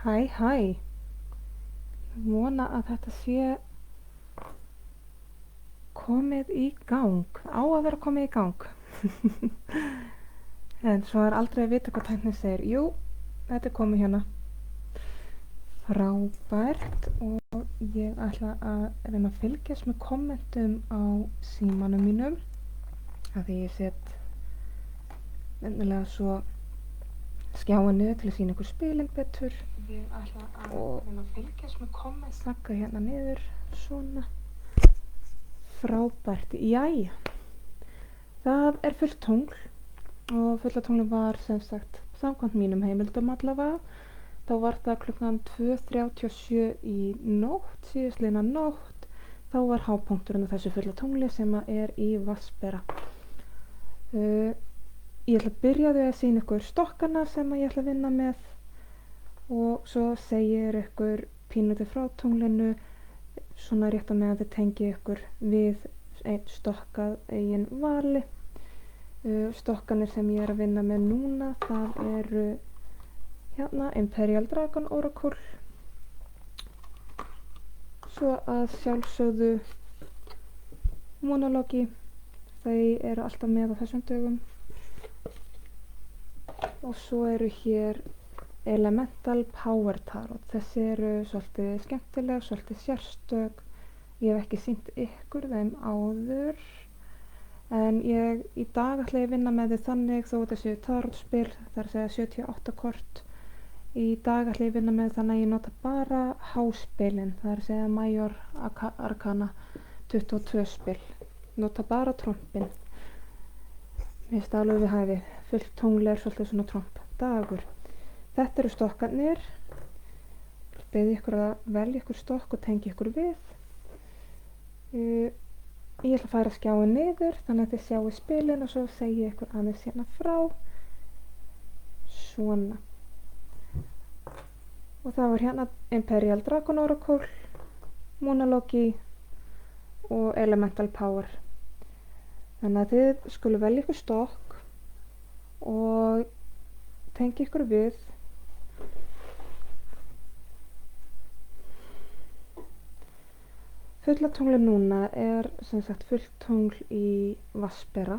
Hæ. Vona að þetta sé komið í gang. Á að vera komið í gang. En svo er aldrei að vita hvað tæknin segir. Jú, þetta er komið hérna. Frábært, og ég ætla að reyna að fylgjast með kommentum á símanum mínum. Af því ég set nefnilega svo skjáin niður til að sýna ykkur spilin betur. Ég ætla að reyna að fylgjast með komment. Slaka hérna niður, svona. Frábært, jæja. Það er fullt tungl og fulla tungli var sem sagt samkvæmt mínum heimildum allavega. Þá var það klukkan 2:37 í nótt, síðastliðna nótt. Þá var hápunkturinn á þessu fulla tungli sem er í Vatnsbera. Ég ætla að byrja því að sýna ykkur stokkana sem ég ætla að vinna með og svo segir ykkur pínuti frá tunglinu svona rétt á meðan þið tengi ykkur við einn stokkað eigin vali. Stokkanir sem ég er að vinna með núna, það eru hérna Imperial Dragon Oracle, svo að sjálfsögðu Monologi, þau eru alltaf með á þessum dögum. Og svo eru hér Elemental Power Tarot. Þessi eru svolítið skemmtileg, svolítið sérstök. Ég hef ekki sýnt ykkur þeim áður, en í dag ætla ég að vinna með þau þannig þó þetta séu tarotspil, það er að segja 78 kort. Í dag ætla ég að vinna með þannig að ég nota bara háspilin, það er að segja Major Arcana 22 spil. Nota bara trompin. Mér finnst alveg við hæfi. Fullt tungli er svolítið svona tromp dagur. Þetta eru stokkarnir. Beði ykkur að velja ykkur stokk og tengi ykkur við. Ég ætla að færa skjáin niður þannig að þið sjáu spilin og svo segi ég ykkur aðeins hérna frá. Svona. Og það var hérna Imperial Dragon Oracle, Monologi og Elemental Power. Þannig að þið skulu velja ykkur stokk og tengi ykkur við. Fulla tungli núna er sem sagt fullt tungl í Vatnsbera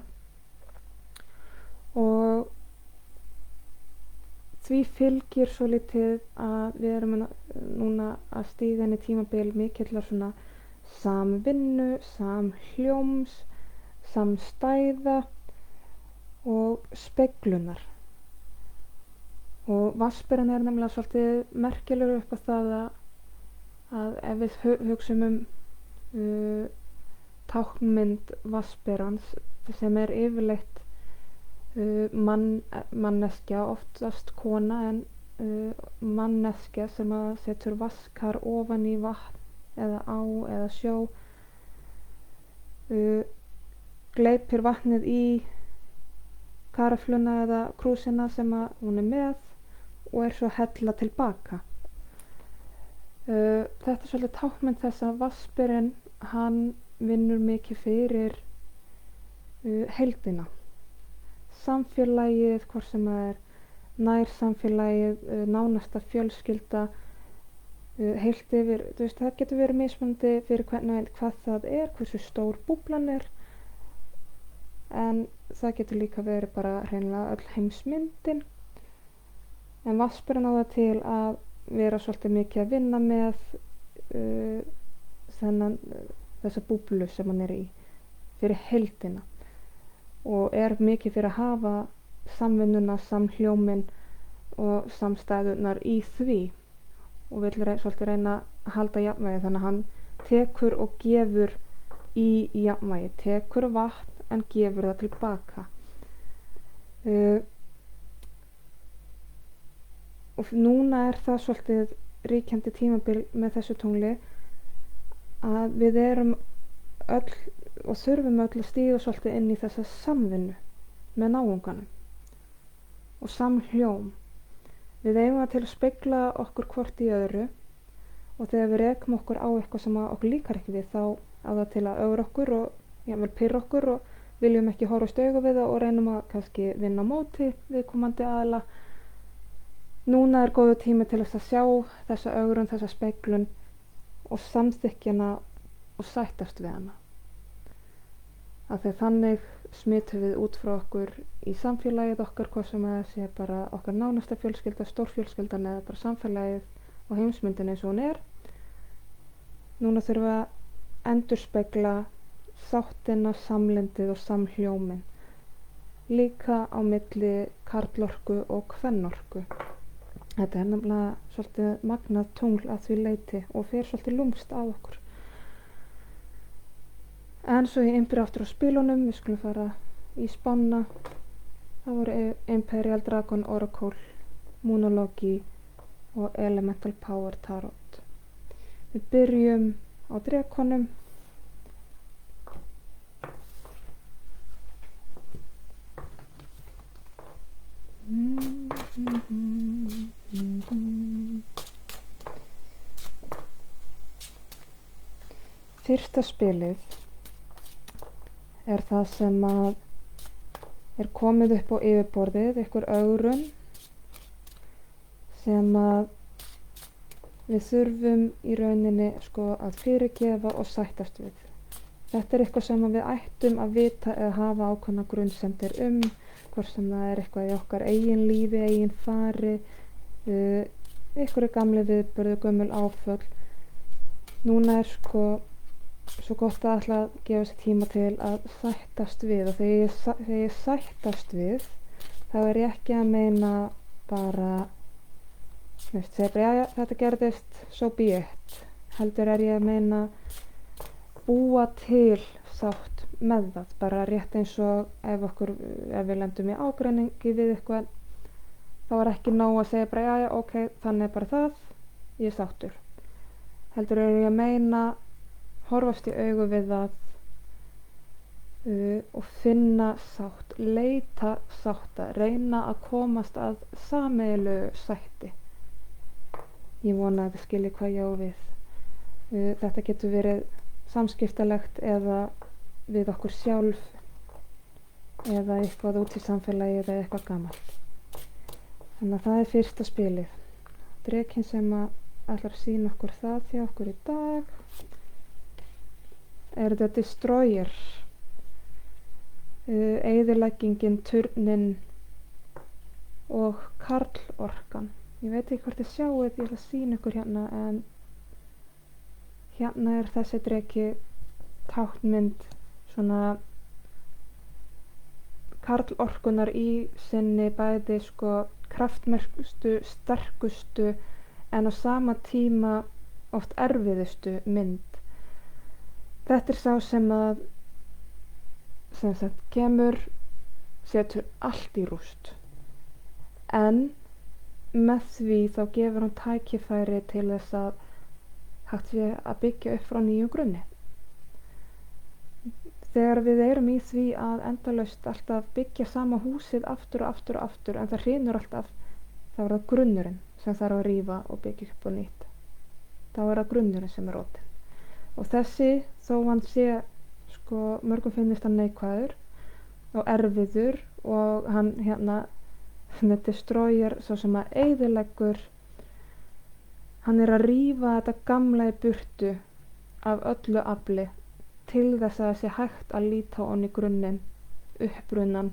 og því fylgir svo litið að við erum núna að stíga inn í tímabil mikillar svona samvinnu, samhljóms, samstæða og speglunar. Og Vatnsberan er nefnilega svolítið merkilegur upp á það að ef við hugsum táknmynd Vatnsberans sem er yfirleitt manneskja, oftast kona en manneskja sem að setur vaskar ofan í vatn eða á eða sjó, gleypir vatnið í karafluna eða krúsina sem að hún er með og er svo að hella tilbaka. Þetta er svolítið táknmynd þess að Vatnsberinn, hann vinnur mikið fyrir heildina. Samfélagið, hvort sem það er nærsamfélagið, nánasta fjölskylda, heilt yfir, það getur verið mismunandi fyrir hvað það er, hversu stór búblan er, en það getur líka verið bara hreinlega öll heimsmyndin. En Vatnsberinn á það til að vera svolítið mikið að vinna með þessa búblu sem hann er í fyrir heildina og er mikið fyrir að hafa samvinnuna, samhljómin og samstæðunar í því og vill svolítið reyna að halda jafnvægi, þannig að hann tekur og gefur í jafnvægi, tekur vatn en gefur það tilbaka. Og núna er það svolítið ríkjandi tímabil með þessu tungli að við erum öll og þurfum öll að stíga svolítið inn í þessa samvinnu með náunganum og samhljóm. Við eigum það til að spegla okkur hvort í öðru og þegar við rekum okkur á eitthvað sem okkur líkar ekki við, þá á það til að ögra okkur og jafnvel pirra okkur og viljum ekki horfast í augu við það og reynum að kannski vinna á móti viðkomandi aðila. Núna er góður tími til þess að sjá þessa ögrun, þessa speglun og samþykkja hana og sættast við hana. Af því þannig smitum við út frá okkur í samfélagið okkar, hvað sem að sé bara okkar nánasta fjölskylda, stórfjölskyldan eða bara samfélagið og heimsmyndin eins og hún er. Núna þurfum við að endurspegla sáttina, samlyndið og samhljóminn. Líka á milli karlorku og kvennorku. Þetta er nefnilega svolítið magnað tungl að því leyti og fer svolítið lúmst að okkur. En svo ég innbyrja aftur á spilunum, við skulum fara í spána. Það voru Imperial Dragon Oracle, Moonology og Elemental Power Tarot. Við byrjum á drekonum. Fyrsta spilið er það sem að er komið upp á yfirborðið, einhver ögrun sem að við þurfum í rauninni að fyrirgefa og sættast við. Þetta er eitthvað sem við ættum að vita eða hafa ákveðna grunnsemdir hvort sem það er eitthvað í okkar eigin lífi, eigin fari, einhverju gamli viðburði, gömul áföll. Núna er svo gott að ætla að gefa sér tíma til að sættast við, og þegar ég sættast við þá er ég ekki að meina bara segja þetta gerðist, so be it. Heldur er ég að meina búa til sátt með það, bara rétt eins og ef við lendum í ágreiningi við eitthvað, þá er ekki nóg að segja bara já, ok, þannig er bara það, ég er sáttur. Heldur er ég að meina horfast í augu við það og finna sátt, leita sátta, reyna að komast að sameiginlegu sætti. Ég vona að þið skiljið hvað ég á við. Þetta getur verið samskiptalegt eða við okkur sjálf eða eitthvað út í samfélagi eða eitthvað gamalt. Þannig að það er fyrsta spilið. Drekinn sem ætlar að sýna okkur það hjá okkur í dag er The Destroyer. Eyðileggingin, turninn og karlorkan. Ég veit ekki hvort þið sjáuð, ég ætla að sýna ykkur hérna, en hérna er þessi dreki táknmynd svona karlorkunar í sinni bæði kraftmerkustu, sterkustu en á sama tíma oft erfiðustu mynd. Þetta er sá sem sagt kemur, setur allt í rúst, en með því þá gefur hann tækifæri til þess að hægt sé að byggja upp frá nýjum grunni. Þegar við erum í því að endalaust alltaf byggja sama húsið aftur og aftur og aftur, en það hrynur alltaf, þá er það grunnurinn sem þarf að rífa og byggja upp á nýtt. Þá er það grunnurinn sem er rótin. Og þessi, þó hann sé, mörgum finnist hann neikvæður og erfiður, og hann með Destroyer, svo sem að eyðileggur, hann er að rífa þetta gamla í burtu af öllu afli til þess að það sé hægt að líta á hann í grunninn, uppbrunnan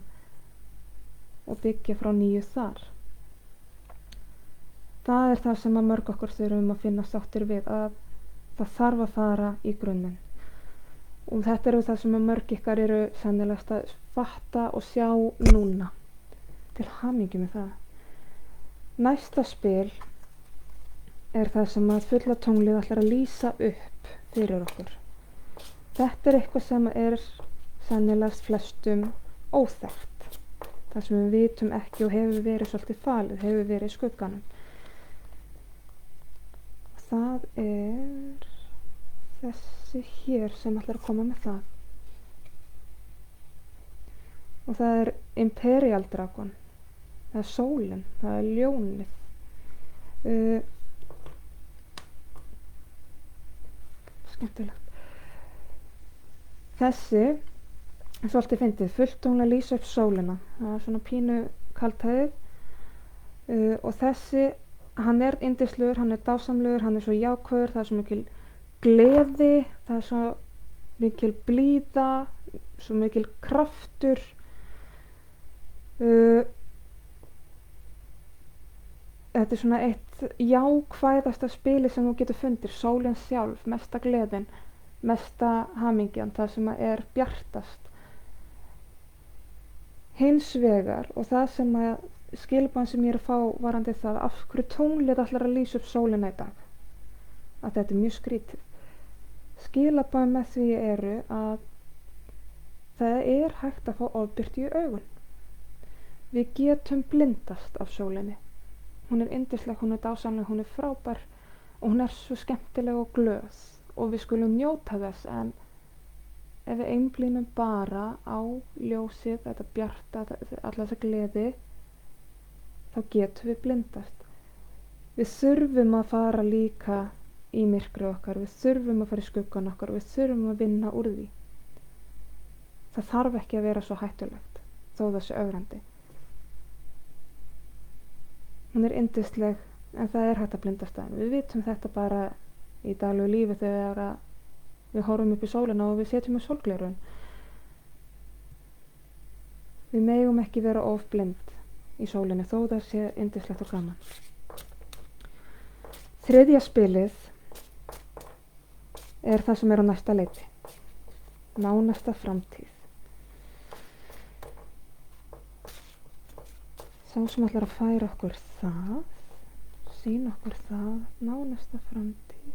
og byggja frá nýju þar. Það er það sem að mörg okkur þurfum að finna sáttir við, að það þarf að fara í grunninn. Og þetta eru það sem að mörg ykkar eru sennilegast að fatta og sjá núna. Til hamingju með það. Næsta spil er það sem að fullatunglið ætlar að lýsa upp fyrir okkur. Þetta er eitthvað sem er sennilegast flestum óþekkt. Það sem við vitum ekki og hefur verið svolítið falið, hefur verið í skugganum. Það er þessi hér sem ætlar að koma með það. Og það er Imperial Dragon. Það er sólin, það er ljónið. Skemmtilegt. Þessi er svolítið fyndið, fulltunglega lýsa upp sólina. Það er svona pínu kaldhæðið og þessi, hann er yndislegur, hann er dásamlegur, hann er svo jákvæður, það er svo mikil gleði, það er svo mikil blíða, svo mikil kraftur. Þetta er svona eitt jákvæðasta spili sem þú getur fundið, sólin sjálf, mesta gleðin, mesta hamingjan, það sem er bjartast. Hins vegar, og það sem skilaboðin sem ég er að fá varandi það, af hverju tunglið ætlar að lýsa upp sólina í dag, að þetta er mjög skrítið. Skilaboðin með því eru að það er hægt að fá ofbirtu í augun. Við getum blindast af sólinni. Hún er yndisleg, hún er dásamleg, hún er frábær og hún er svo skemmtileg og glöð og við skulum njóta þess, en ef við einblínum bara á ljósið, þetta bjarta, alla þessa gleði, þá getum við blindast. Við þurfum að fara líka í myrkrið okkar, við þurfum að fara í skuggan okkar og við þurfum að vinna úr því. Það þarf ekki að vera svo hættulegt, þó það sé ögrandi. Hún er yndisleg, en það er hægt að blindast af henni. Við vitum þetta bara í daglegu lífi þegar við horfum upp í sólina og við setjum í sólgleraugun. Við megum ekki vera of blind í sólinni, þó það sé yndislegt og gaman. Þriðja spilið er það sem er á næsta leiti. Nánasta framtíð. Sá sem ætlar að færa okkur það, sýna okkur það, nánasta framtíð.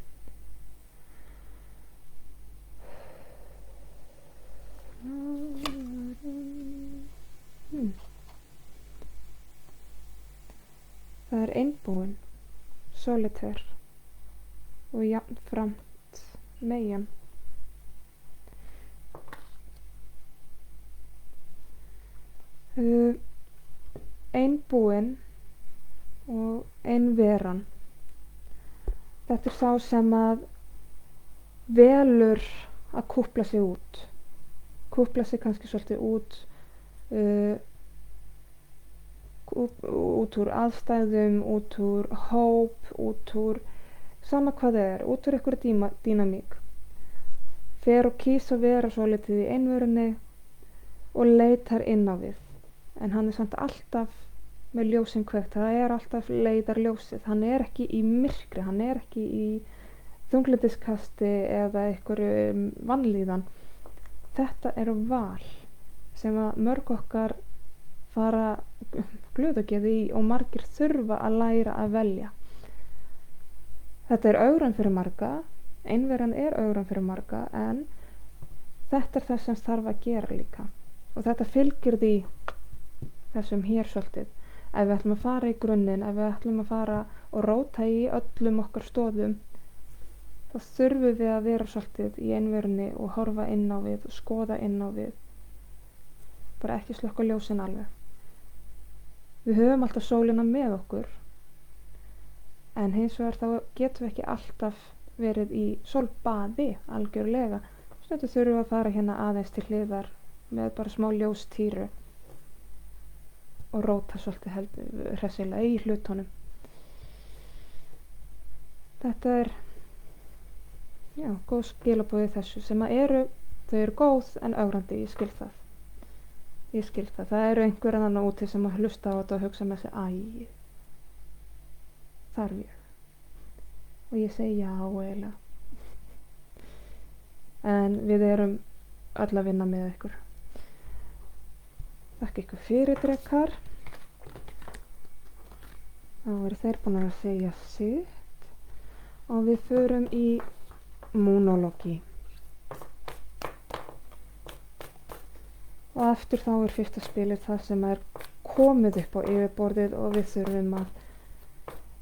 Það er einbúin, solitær og jafnframt megin. Einbúin og einveran. Þetta er sá sem að velur að kúpla sig út. Kúpla sig kannski svolítið út úr aðstæðum, út úr hóp, út úr sama hvað það er, út úr einhverju dýnamík. Fer og kýs að vera svolítið í einverunni og leitar inn á við. En hann er samt alltaf með ljósin kveikt, það er alltaf leiðarljósið, hann er ekki í myrkri, hann er ekki í þunglyndискasti eða einhverju vanlíðan. Þetta er val sem að mörg okkar fara glöðageði í og margir þurfa að læra að velja. Þetta er ögrun fyrir marga, einveran er ögrun fyrir marga, en þetta er það sem þarf að gera líka. Og þetta fylgir því þessum hér svolítið. Ef við ætlum að fara í grunninn, ef við ætlum að fara og róta í öllum okkar stoðum, þá þurfum við að vera svolítið í einverunni og horfa inn á við og skoða inn á við. Bara ekki slökkva ljósin alveg. Við höfum alltaf sólina með okkur, en hins vegar þá getum við ekki alltaf verið í sólbaði algjörlega. Stundum þurfum við að fara hérna aðeins til hliðar með bara smá ljóstýru og róta svolítið hressilega í hlutunum. Þetta er góð skilaboð í þessu sem að þau eru góð en ögrandi, ég skil það. Það eru einhver annan úti sem að hlusta á þetta og hugsa með sig, þarf ég? Og ég segi já eiginlega. En við erum öll að vinna með ykkur. Þakka ykkur fyrir, drekar. Þá eru þeir búin að segja sitt og við förum í monologi. Og aftur þá er fyrsta spilið það sem er komið upp á yfirborðið og við þurfum að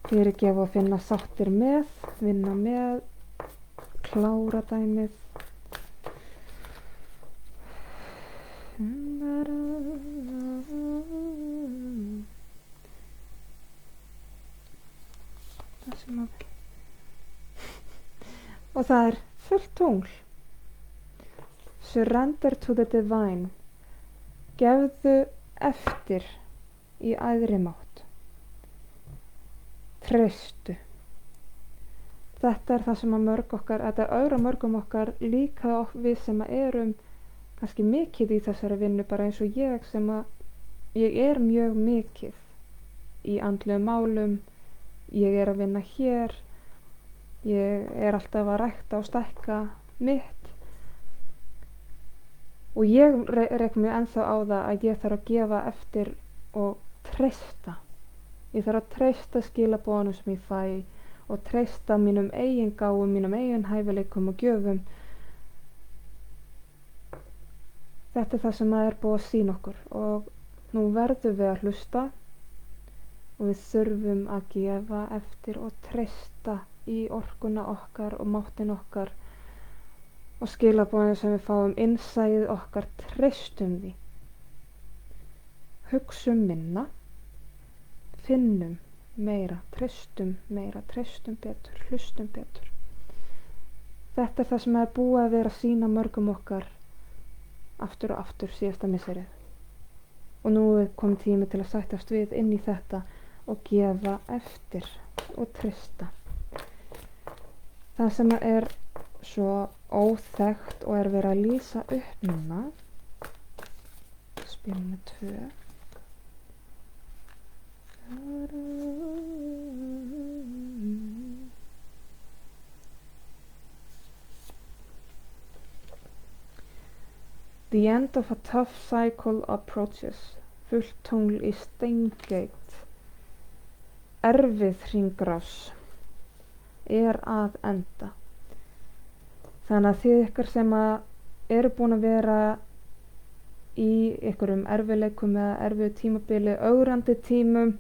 fyrirgefa og finna sáttir með, vinna með, klára dæmið. Það sem að og það er fullt tungl. Surrender to the divine. Gefðu eftir í æðri mátt. treystu. Þetta er það sem að þetta er mörgum okkar líka við sem að erum kannski mikið í þessari vinnu, bara eins og ég sem að ég er mjög mikið í andlegum málum, ég er að vinna hér, ég er alltaf að rækta og stækka mitt og ég rek mig ennþá á það að ég þarf að gefa eftir og treysta. Ég þarf að treysta skilaboðunum sem ég fæ og treysta mínum eigin gáfum, mínum eigin hæfileikum og gjöfum. Þetta er það sem er búið að sýna okkur og nú verðum við að hlusta og við þurfum að gefa eftir og treysta í orkuna okkar og máttin okkar og skilaboðin sem við fáum, innsæið okkar, treystum því. Hugsum minna, finnum meira, treystum betur, hlustum betur. Þetta er það sem er búið að vera að sýna mörgum okkar aftur og aftur síðasta misserið. Og nú er komið tími til að sættast við inn í þetta og gefa eftir og treysta. Það sem er svo óþekkt og er verið að lýsa upp núna, spil með 2. The end of a tough cycle approaches. Fullt tungl í steingeit. Erfið hringrás er að enda. Þannig að þið ykkur sem eru búin að vera í einhverjum erfiðleikum eða erfiðu tímabili, ögrandi tímum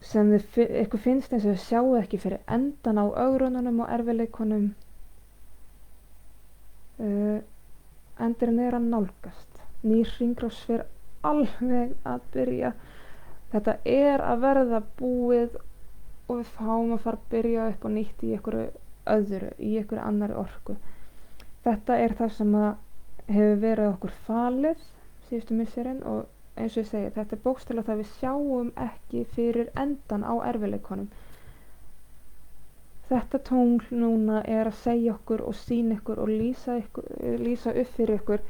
sem ykkur finnst eins og þið sjáu ekki fyrir endan á ögrununum og erfiðleikunum, endurinn er að nálgast. Nýr hringrás fyrir alveg að byrja. Þetta er að verða búið og við fáum að fara að byrja upp og nýtt í einhverju öðru, í einhverju annari orku. Þetta er það sem hefur verið okkur falið síðustu misserin og eins og ég segi, þetta er bókstaflega það við sjáum ekki fyrir endan á erfiðleikunum. Þetta tungl núna er að segja okkur og sýna ykkur og lýsa upp fyrir ykkur.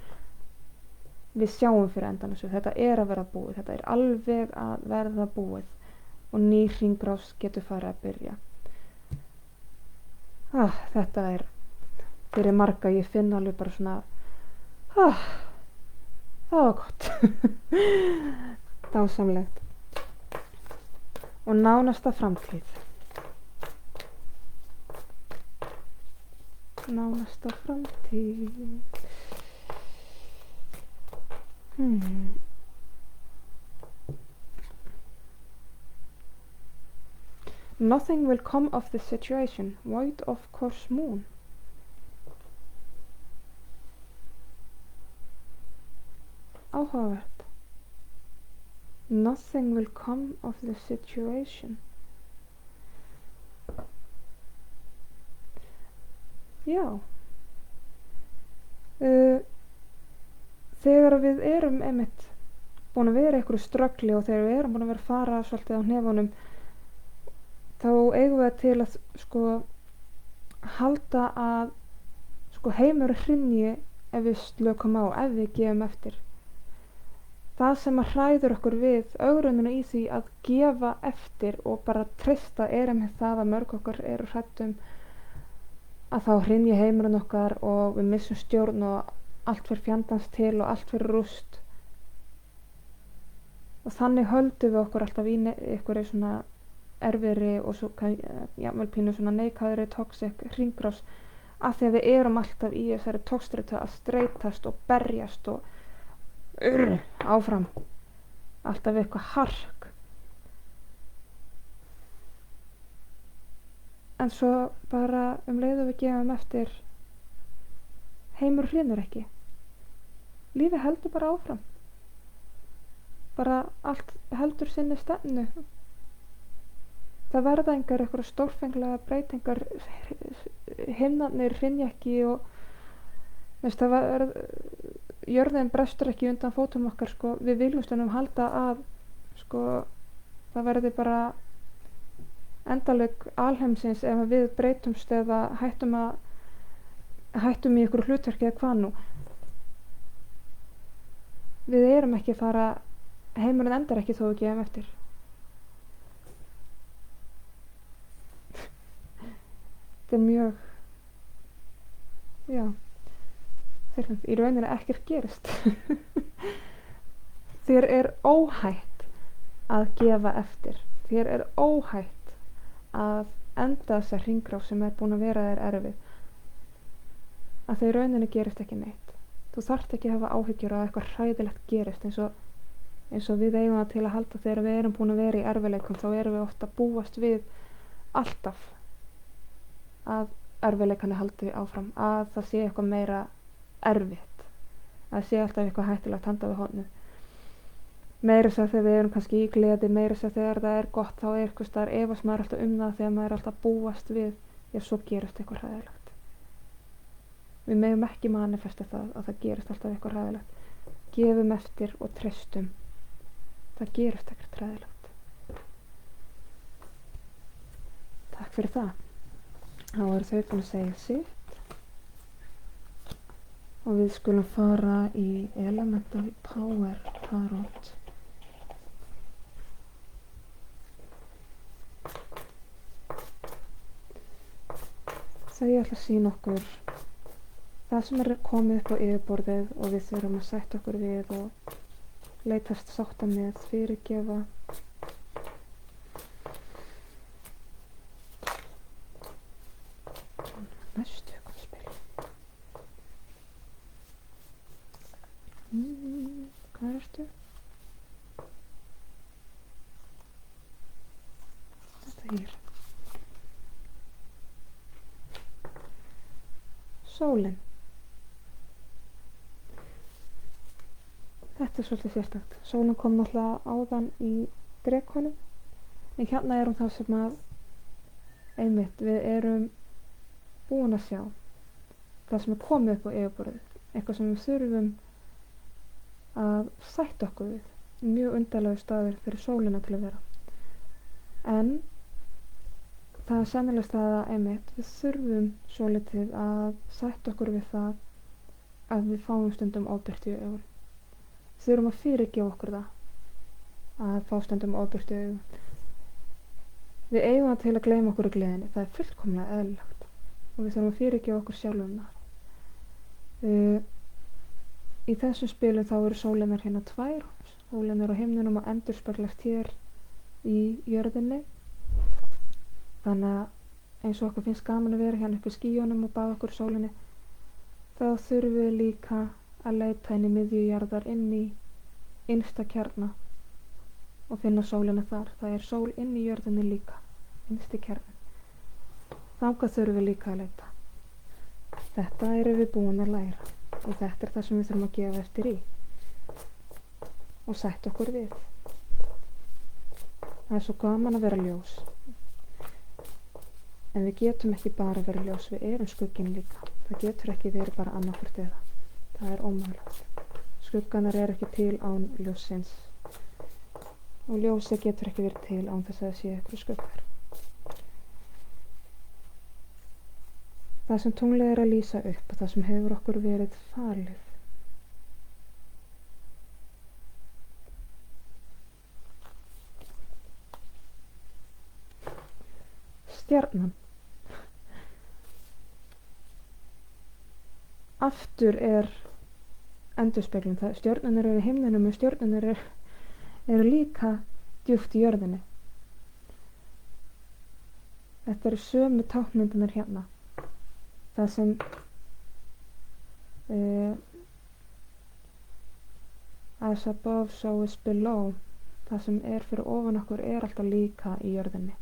Við sjáum fyrir endan þessu. Þetta er að verða búið. Þetta er alveg að verða búið og ný hringrás getur farið að byrja. Þetta er fyrir marga, ég finn alveg bara svona það var gott. Dásamlegt. Og nánasta framtíð. Nánasta framtíð. Nothing will come of this situation. Void of course moon. Áhugavert. Nothing will come of the situation. Já. Þegar við erum einmitt búin að vera einhverju ströggli og þegar við erum búin að vera að fara svolítið á hnefunum, þá eigum við til að halda að heimur hrynji ef við slökum á, ef við gefum eftir. Það sem að hræður okkur við ögrunina í því að gefa eftir og bara treysta er einmitt það að mörg okkar eru hrædd að þá hrynji heimurinn okkar og við missum stjórn og allt fyrir fjandans til og allt fyrir rúst. Og þannig höldum við okkur alltaf í einhverju svona erfiðri og svo jafnvel pínu svona neikvæðri toxic hringrás, af því að við erum alltaf í þessari tókstreitu að streitast og berjast og áfram, alltaf eitthvað hark. En svo bara leið og við gefum eftir, heimur hrynur ekki. Lífið heldur bara áfram. Bara allt heldur sinni stefnu. Það verða einhverjar stórfenglega breytingar, himnarnir hrynja ekki og jörðin brestur ekki undan fótum okkar, við viljum stundum halda að það verði bara endalok alheimsins ef við breytumst eða hættum í ykkur hlutverki eða hvað nú. Við erum ekki heimurinn endar ekki þó við gefum eftir. Þetta er mjög, fyrirfram, í rauninni ekkert gerist. Þér er óhætt að gefa eftir. Þér er óhætt að enda þessa hringrás sem er búin að vera þér erfið. Að það í rauninni gerist ekki neitt. Þú þarft ekki að hafa áhyggjur að eitthvað hræðilegt gerist eins og við eigum það til að halda þegar við erum búin að vera í erfiðleikum. Þá erum við ofta að búast við alltaf að erfiðleikanni haldi áfram, að það sé eitthvað meira erfitt, að það sé alltaf eitthvað hættulegt handa við hornið. Meira svo þegar við erum kannski í gleði, meira svo þegar það er gott, þá er eitthvað staðar efast maður alltaf það þegar maður er alltaf búast við, svo gerist eitthvað hræðilegt. Við megum ekki manifesta það að það gerist alltaf eitthvað hræðilegt. Gefum eftir og treystum. Það gerist ekkert hræðilegt. Takk fyrir það. Þá eru þau búin að segja sitt og við skulum fara í Elemental Power Tarot. Þau ætla að sýna okkur það sem er komið upp á yfirborðið og við þurfum að sætta okkur við og leitast sátta með, fyrirgefa. Næstu kom spil. Hvað ertu? Þetta hér. Sólin. Þetta er svolítið sérstakt. Sólin kom náttúrulega áðan í drekonum, en hérna er hún það sem að einmitt við erum búin að sjá. Það sem er komið upp á yfirborðið, eitthvað sem við þurfum að sætta okkur við. Mjög undarlegur staður fyrir sólina til að vera. En það er sennilega staða einmitt, við þurfum svolítið að sætta okkur við það að við fáum stundum ofbirtu í augun. Við þurfum að fyrirgefa okkur það að fá stundum ofbirtu í augun. Við eigum það til að gleyma okkur í gleðinni, það er fullkomlega eðlilegt og við þurfum að fyrirgefa okkur sjálfum það. Í þessum spilum þá eru sólinar hérna tvær, sólin er á himninum og endurspeglast hér í jörðinni. Þannig að eins og okkur finnst gaman að vera hérna upp í skýjunum og baða okkur sólinni, þá þurfum við líka að leita inn í miðju jarðar, inn í innsta kjarna og finna sólina þar. Það er sól inn í jörðinni líka, innsti kjarnin. Þangað þurfum við líka að leita. Þetta erum við búin að læra og þetta er það sem við þurfum að gefa eftir í og sætta okkur við. Það er svo gaman að vera ljós. En við getum ekki bara verið ljós, við erum skugginn líka. Það getur ekki verið bara annarkvort eða. Það er ómögulegt. Skugganar er ekki til án ljóssins. Og ljósið getur ekki verið til án þess að það sé eitthvað skuggar. Það sem tunglið er að lýsa upp og það sem hefur okkur verið falið. Stjarnan. Aftur er endurspeglun. Stjörnurnar eru í himninum og stjörnurnar eru líka djúpt í jörðinni. Þetta eru sömu táknmyndirnar hérna. Það sem as above so is below. Það sem er fyrir ofan okkur er alltaf líka í jörðinni.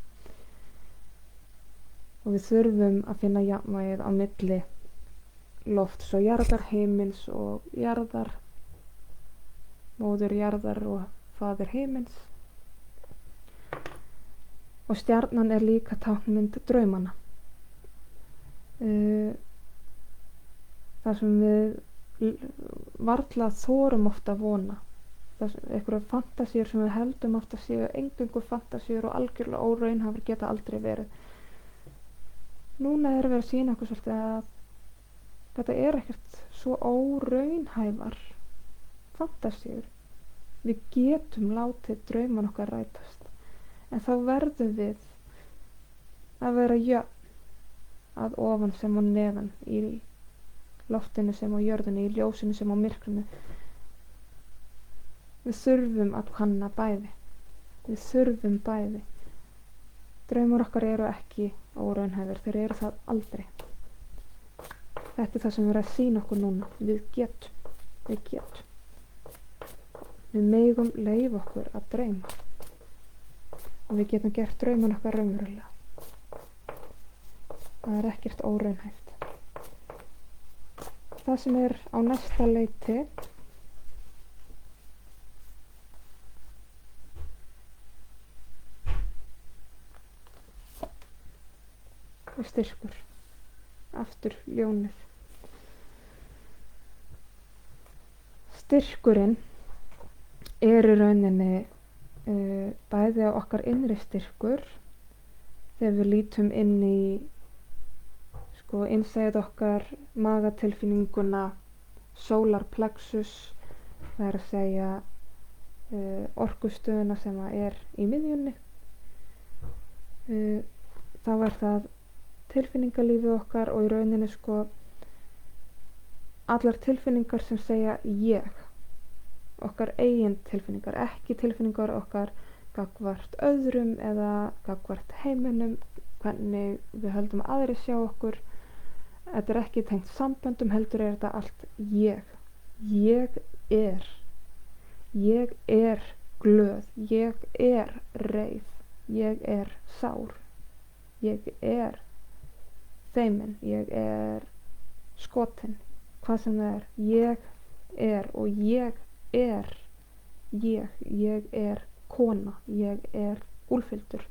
Og við þurfum að finna jafnvægið á milli lofts og jarðar, heimins og jarðar, móður jarðar og faðir heimins. Og stjarnan er líka táknmynd draumana. Það sem við varla þorum ofta að vona. einhverjar fantasíur sem við heldum oft að séu eingöngu fantasíur og algjörlega óraunhæfar geta aldrei verið. Núna erum við að sýna okkur svolítið að þetta er ekkert svo óraunhæfar fantasíur. Við getum látið drauman okkar rætast, en þá verðum við að vera jöfn að ofan sem á neðan, í loftinu sem á jörðinu, í ljósinu sem á myrkrinu. Við þurfum að kanna bæði. Við þurfum bæði. Draumar okkar eru ekki óraunhæfir, þeir eru það aldrei. Þetta er það sem við erum að sýna okkur núna. Við getum. Við megum leyfa okkur að dreyma. Og við getum gert drauman okkar raunverulega. Það er ekkert óraunhæft. Það sem er á næsta leiti er styrkur. Aftur ljónið. Styrkurinn er í rauninni bæði á okkar innri styrkur þegar við lítum inn í innsæðið okkar, magatilfinninguna, solar plexus, það er að segja orkustöðuna sem er í miðjunni. Þá er það tilfinningalífið okkar og í rauninni allar tilfinningar sem segja ég, okkar eigin tilfinningar, ekki tilfinningar okkar gagnvart öðrum eða gagnvart heiminum, hvernig við höldum að aðrir sjá okkur. Þetta er ekki tengt samböndum, heldur er þetta allt ég. Ég er glöð, ég er reið, ég er sár, ég er feimin, ég er skotin, hvað sem það er. Ég er og ég er kona, ég er úlfildur.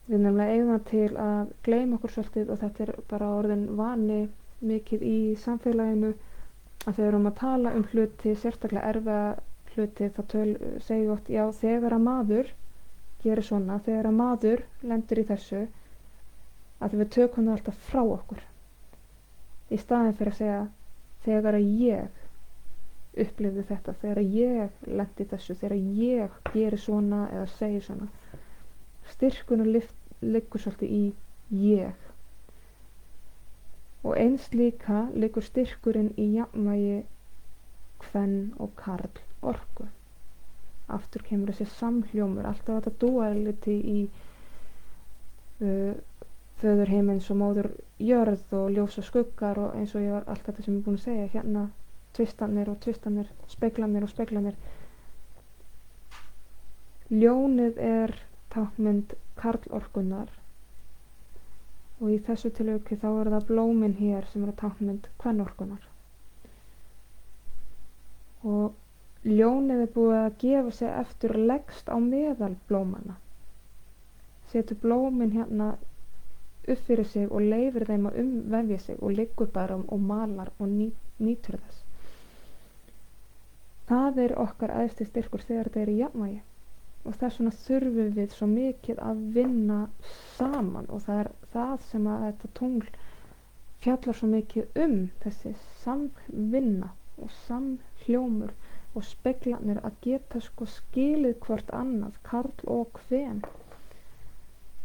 Við nefnilega eigum það til að gleyma okkur svolítið og þetta er bara orðin vani mikið í samfélaginu að þegar við erum að tala hluti, sérstaklega erfiða hluti, þá segjum við oft, já, þegar að maður gerir svona, þegar að maður lendir í þessu, að við tökum það alltaf frá okkur í staðinn fyrir að segja þegar að ég upplifði þetta, þegar að ég lendi í þessu, þegar að ég gerir svona eða segir svona. Styrkunum liggur svolítið í ég og eins líka liggur styrkurinn í jafnvægi kvenn og karl orku. Aftur kemur þessi samhljómur, alltaf þetta duality í föður heimins og móður jörð og ljós og skuggar og eins og ég var allt þetta sem ég er búin að segja hérna, tvistanir, speglanir. Ljónið er táknmynd karlorkunnar og í þessu tilviki þá er það blómin hér sem er táknmynd kvennorkunnar. Og ljónið er búið að gefa sig eftir leggst á meðal blómanna. Setur blómin hérna upp fyrir sig og leyfir þeim að umvefja sig og liggur bara og malar og nýtur þess. Það er okkar æðsti styrkur þegar þetta er í jafnvægi. Og þess vegna þurfum við svo mikið að vinna saman og það er það sem að þetta tungl fjallar svo mikið þessi samvinna og samhljómur og speglarnir að geta skilið hvort annað, karl og kven,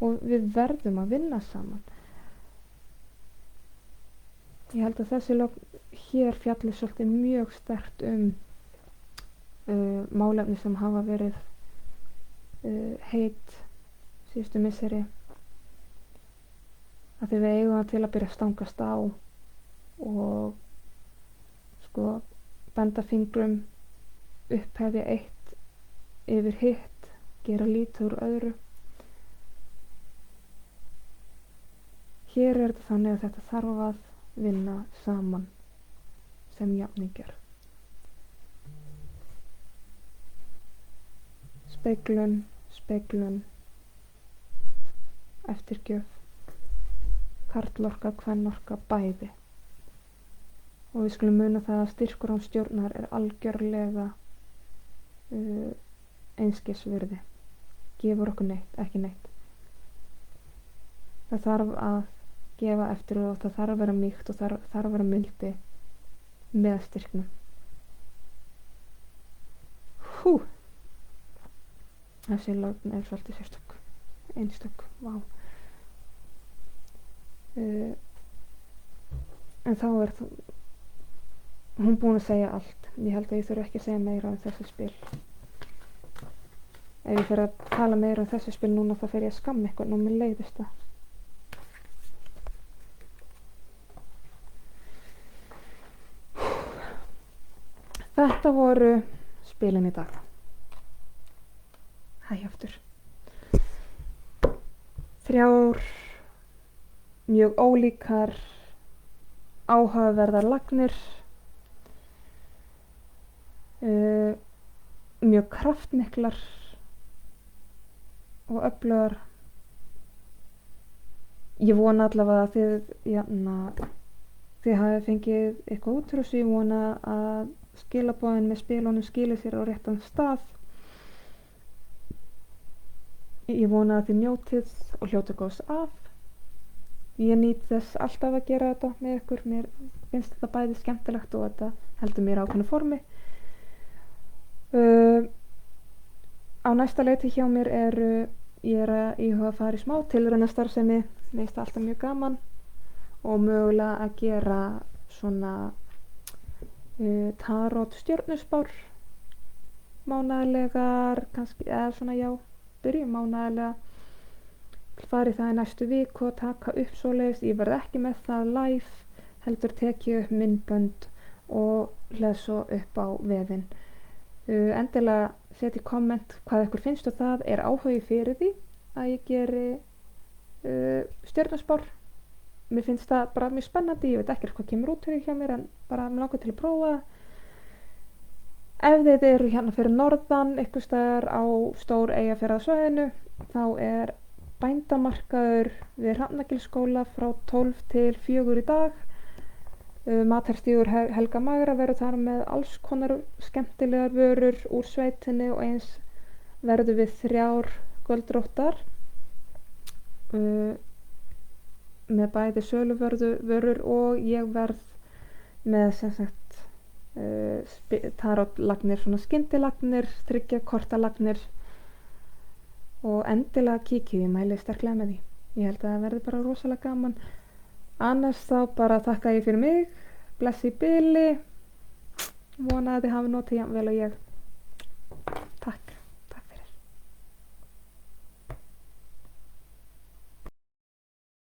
og við verðum að vinna saman. Ég held að þessi logn hér fjallir svolítið mjög sterkt málefni sem hafa verið heit síðustu misseri, að því við eigum það til að byrja að stangast á og benda fingrum, upphefja eitt yfir hitt, gera lítið úr öðru. Hér er þetta þannig að þetta þarf að vinna saman sem jafningjar. Speglun, eftirgjöf, karlorka, kvennorka, bæði. Og við skulum muna það að styrkur án stjórnar er algjörlega einskisvirði, gefur okkur ekki neitt. Það þarf að gefa eftir og það þarf að vera mýkt og það þarf að vera mildi með styrknum. Þessi lögn svolítið sérstök, einstök, vá. En þá hún búin að segja allt. Ég held að ég þurfi ekki að segja meira þessi spil. Ef ég fer að tala meira þessi spil núna þá fer ég að skamma eitthvað og mér leiðist það. Þetta voru spilin í dag. Hæ aftur. 3 mjög ólíkar áhugaverðar lagnir, mjög kraftmiklar og öflugar. Ég vona allavega að þið hafið fengið eitthvað út úr þessu. Ég vona að skilaboðin með spilunum skili sér á réttan stað. Ég vona að þið njótið og hljótið góðs af. Ég nýt þess alltaf að gera þetta með ykkur. Mér finnst þetta bæði skemmtilegt og þetta heldur mér ákveðnu formi. Á næsta leiti hjá mér ég er að íhuga að fara í smá tilraunastarfsemi. Mér finnst það alltaf mjög gaman og mögulega að gera svona tarot stjörnuspár mánaðarlegar kannski, eða svona byrjum mánaðarlega, fari það í næstu viku og taka upp svoleiðis. Ég verð ekki með það live, heldur teki upp myndbönd og hleð svo upp á vefinn. Endilega setja í komment hvað ykkur finnst og það er áhugi fyrir því að ég geri stjörnuspár. Mér finnst það bara mjög spennandi. Ég veit ekkert hvað kemur út hjá mér en bara mér langar til að prófa. Ef þið eru hérna fyrir norðan einhvers staðar á Stór Eyjafjarðarsvæðinu þá er bændamarkaður við Hrafnagilsskóla frá 12 til 4 í dag. Matarstígur Helga Magra verður þar með alls konar skemmtilegar vörur úr sveitinni og eins verður við 3 göldróttar með bæði söluvörur og ég verð með sem sagt tarotlagnir, svona skyndilagnir, 3 kortalagnir og endilega kíkið, ég mæli sterklega með því. Ég held að það verði bara rosalega gaman. Annars þá bara þakka ég fyrir mig, bless í bili, vona að þið hafi notið jafn vel og ég.